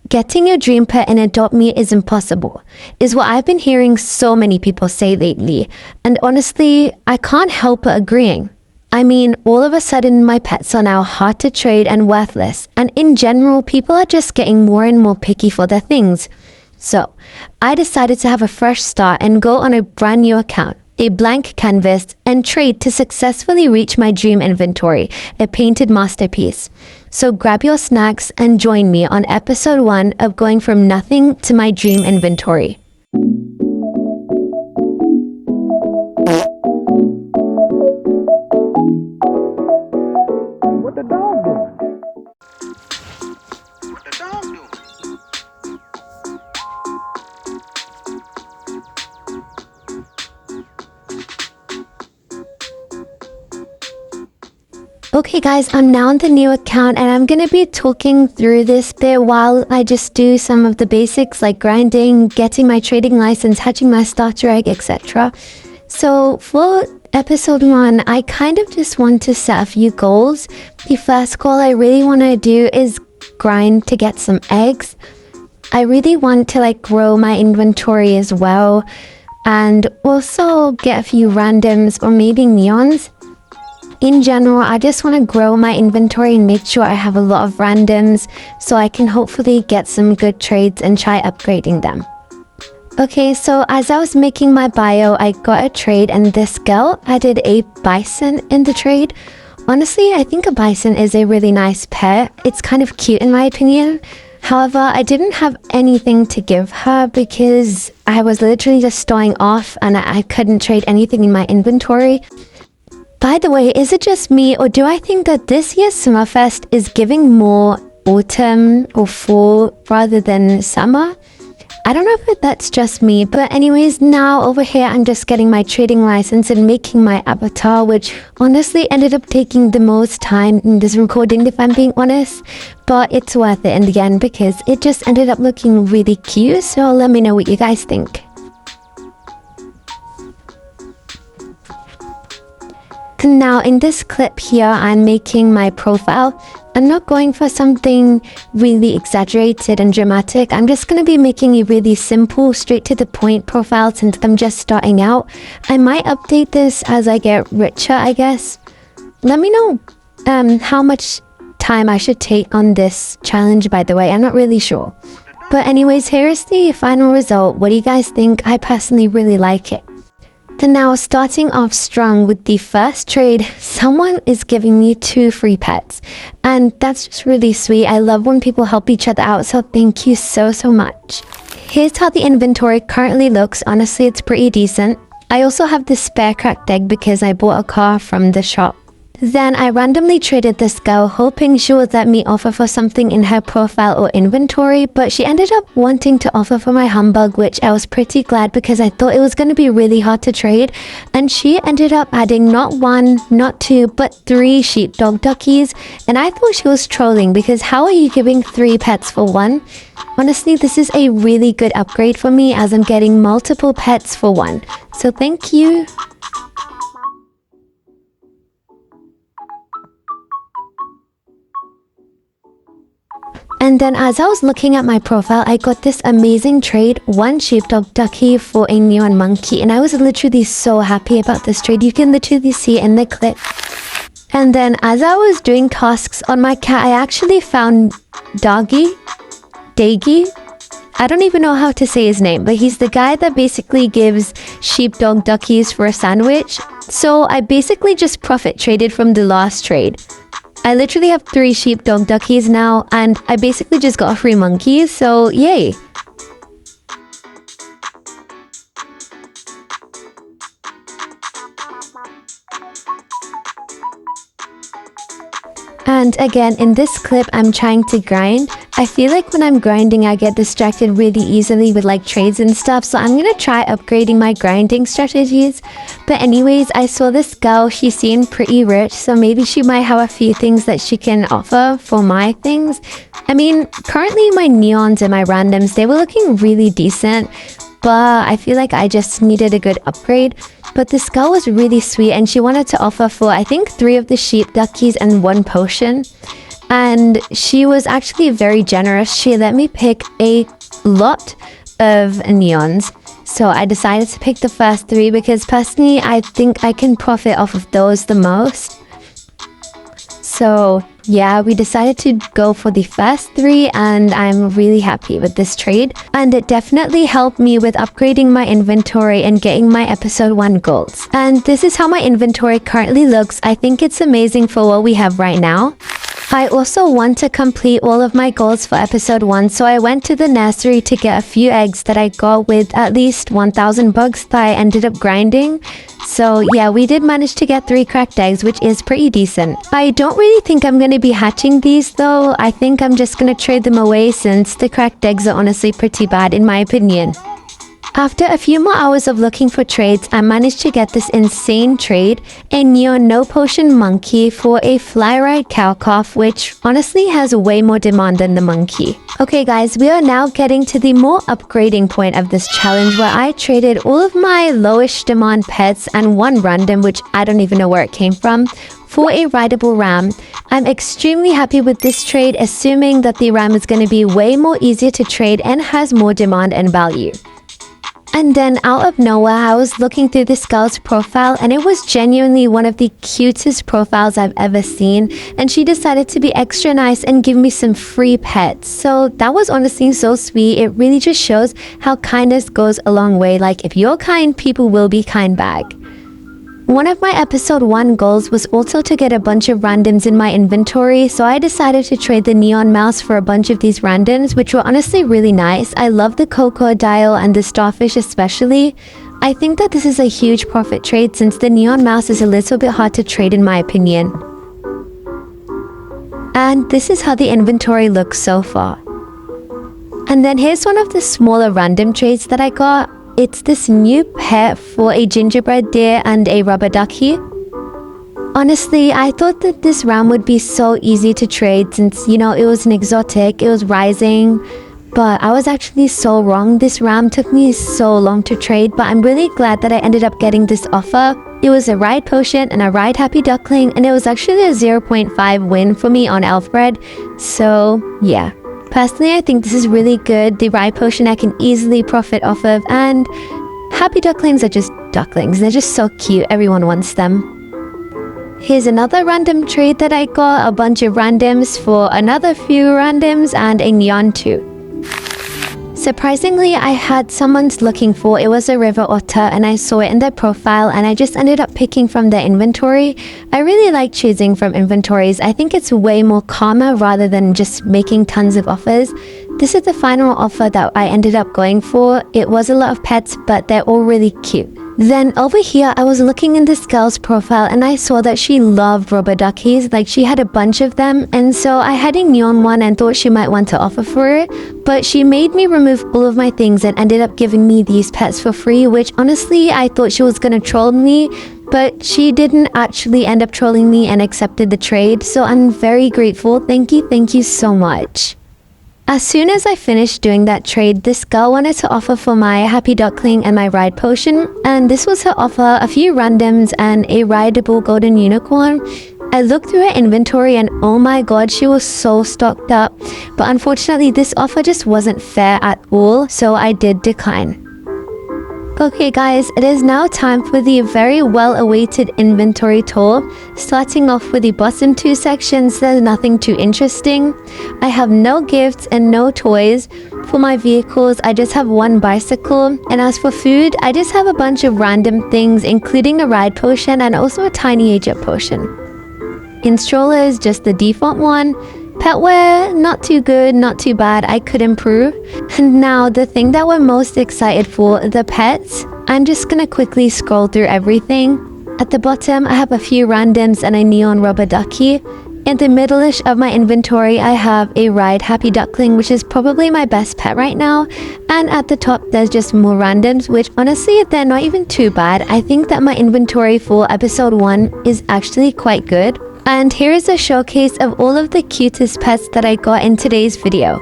Getting your dream pet in adult me is impossible, is what I've been hearing so many people say lately. And honestly, I can't help but agreeing. I mean, all of a sudden my pets are now hard to trade and worthless. And in general, people are just getting more and more picky for their things. So, I decided to have a fresh start and go on a brand new account, a blank canvas, and trade to successfully reach my dream inventory, a painted masterpiece. So grab your snacks and join me on episode 1 of going from nothing to my dream inventory. What the dog doing? What the dog doing? Okay guys, I'm now on the new account and I'm going to be talking through this bit while I just do some of the basics like grinding, getting my trading license, hatching my starter egg, etc. So for episode 1, I kind of just want to set a few goals. The first goal I really want to do is grind to get some eggs. I really want to grow my inventory as well and also get a few randoms or maybe neons. In general, I just want to grow my inventory and make sure I have a lot of randoms so I can hopefully get some good trades and try upgrading them. Okay, so as I was making my bio, I got a trade and this girl added a bison in the trade. Honestly, I think a bison is a really nice pet. It's kind of cute in my opinion. However, I didn't have anything to give her because I was literally just starting off and I couldn't trade anything in my inventory. By the way, is it just me or do I think that this year's Summerfest is giving more autumn or fall rather than summer? I don't know if that's just me, but anyways, now over here I'm just getting my trading license and making my avatar, which honestly ended up taking the most time in this recording if I'm being honest, but it's worth it in the end because it just ended up looking really cute, so let me know what you guys think. Now in this clip here, I'm making my profile. I'm not going for something really exaggerated and dramatic. I'm just going to be making a really simple, straight to the point profile since I'm just starting out. I might update this as I get richer, I guess. Let me know how much time I should take on this challenge, by the way. I'm not really sure. But anyways, here is the final result. What do you guys think? I personally really like it. And now starting off strong with the first trade, someone is giving me 2 free pets. And that's just really sweet. I love when people help each other out, so thank you so much. Here's how the inventory currently looks. Honestly, it's pretty decent. I also have this spare cracked egg because I bought a car from the shop. Then I randomly traded this girl hoping she would let me offer for something in her profile or inventory, but she ended up wanting to offer for my humbug, which I was pretty glad because I thought it was going to be really hard to trade. And she ended up adding not 1, not 2, but 3 sheepdog duckies. And I thought she was trolling because how are you giving 3 pets for 1? Honestly, this is a really good upgrade for me as I'm getting multiple pets for 1. So thank you. And then as I was looking at my profile, I got this amazing trade, 1 sheepdog ducky for a neon monkey. And I was literally so happy about this trade. You can literally see in the clip. And then as I was doing tasks on my cat, I actually found Daggy. I don't even know how to say his name, but he's the guy that basically gives sheepdog duckies for a sandwich. So I basically just profit traded from the last trade. I literally have 3 sheepdog duckies now, and I basically just got free monkeys, so yay! And again, in this clip, I'm trying to grind. I feel like when I'm grinding, I get distracted really easily with trades and stuff. So I'm going to try upgrading my grinding strategies. But anyways, I saw this girl. She seemed pretty rich. So maybe she might have a few things that she can offer for my things. I mean, currently my neons and my randoms, they were looking really decent. But I feel like I just needed a good upgrade. But this girl was really sweet and she wanted to offer for I think 3 of the sheep duckies and 1 potion. and she was actually very generous. She let me pick a lot of neons. So I decided to pick the first 3 because personally I think I can profit off of those the most. So yeah, we decided to go for the first 3 and I'm really happy with this trade. And it definitely helped me with upgrading my inventory and getting my episode 1 goals. And this is how my inventory currently looks. I think it's amazing for what we have right now. I also want to complete all of my goals for episode 1, so I went to the nursery to get a few eggs that I got with at least 1,000 bugs that I ended up grinding. So yeah, we did manage to get 3 cracked eggs, which is pretty decent. I don't really think I'm going to be hatching these though. I think I'm just going to trade them away since the cracked eggs are honestly pretty bad in my opinion. After a few more hours of looking for trades, I managed to get this insane trade, a neon no potion monkey for a fly-ride cow-calf, which honestly has way more demand than the monkey. Okay guys, we are now getting to the more upgrading point of this challenge where I traded all of my lowish demand pets and 1 random, which I don't even know where it came from, for a rideable ram. I'm extremely happy with this trade, assuming that the ram is going to be way more easier to trade and has more demand and value. And then out of nowhere, I was looking through this girl's profile and it was genuinely one of the cutest profiles I've ever seen. And she decided to be extra nice and give me some free pets. So that was honestly so sweet. It really just shows how kindness goes a long way. Like if you're kind, people will be kind back. One of my episode 1 goals was also to get a bunch of randoms in my inventory, so I decided to trade the neon mouse for a bunch of these randoms, which were honestly really nice. I love the 𝗃𝗃𝗿 and the starfish especially. I think that this is a huge profit trade since the neon mouse is a little bit hard to trade in my opinion. And this is how the inventory looks so far. And then here's one of the smaller random trades that I got. It's this new pet for a gingerbread deer and a rubber ducky. Honestly, I thought that this ram would be so easy to trade since, you know, it was an exotic, it was rising. But I was actually so wrong. This ram took me so long to trade, but I'm really glad that I ended up getting this offer. It was a ride potion and a ride happy duckling, and it was actually a 0.5 win for me on Elfbred. So yeah. Personally, I think this is really good. The ride potion I can easily profit off of, and happy ducklings are just ducklings. They're just so cute. Everyone wants them. Here's another random trade that I got. A bunch of randoms for another few randoms and a neon too. Surprisingly, I had someone's looking for. It was a river otter and I saw it in their profile and I just ended up picking from their inventory. I really like choosing from inventories. I think it's way more calmer rather than just making tons of offers. This is the final offer that I ended up going for. It was a lot of pets, but they're all really cute. Then over here, I was looking in this girl's profile and I saw that she loved rubber duckies. Like she had a bunch of them, and so I had a neon one and thought she might want to offer for it. But she made me remove all of my things and ended up giving me these pets for free, which honestly I thought she was gonna troll me, but she didn't actually end up trolling me and accepted the trade. So I'm very grateful. Thank you so much. As soon as I finished doing that trade, this girl wanted to offer for my happy duckling and my ride potion, and this was her offer: a few randoms and a rideable golden unicorn. I looked through her inventory and oh my god, she was so stocked up, but unfortunately this offer just wasn't fair at all, so I did decline. Okay guys, it is now time for the very well-awaited inventory tour. Starting off with the bottom 2 sections, there's nothing too interesting. I have no gifts and no toys. For my vehicles, I just have 1 bicycle. And as for food, I just have a bunch of random things, including a ride potion and also a tiny age-up potion. In strollers, just the default one. Pet wear, not too good, not too bad, I could improve. And now the thing that we're most excited for, the pets. I'm just gonna quickly scroll through everything. At the bottom, I have a few randoms and a neon rubber ducky. In the middle-ish of my inventory, I have a ride happy duckling, which is probably my best pet right now. And at the top, there's just more randoms, which honestly, they're not even too bad. I think that my inventory for episode 1 is actually quite good. And here is a showcase of all of the cutest pets that I got in today's video.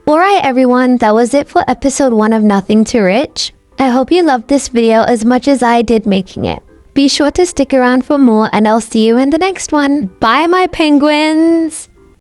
Alright everyone, that was it for episode 1 of Nothing Too Rich. I hope you loved this video as much as I did making it. Be sure to stick around for more, and I'll see you in the next one. Bye, my penguins!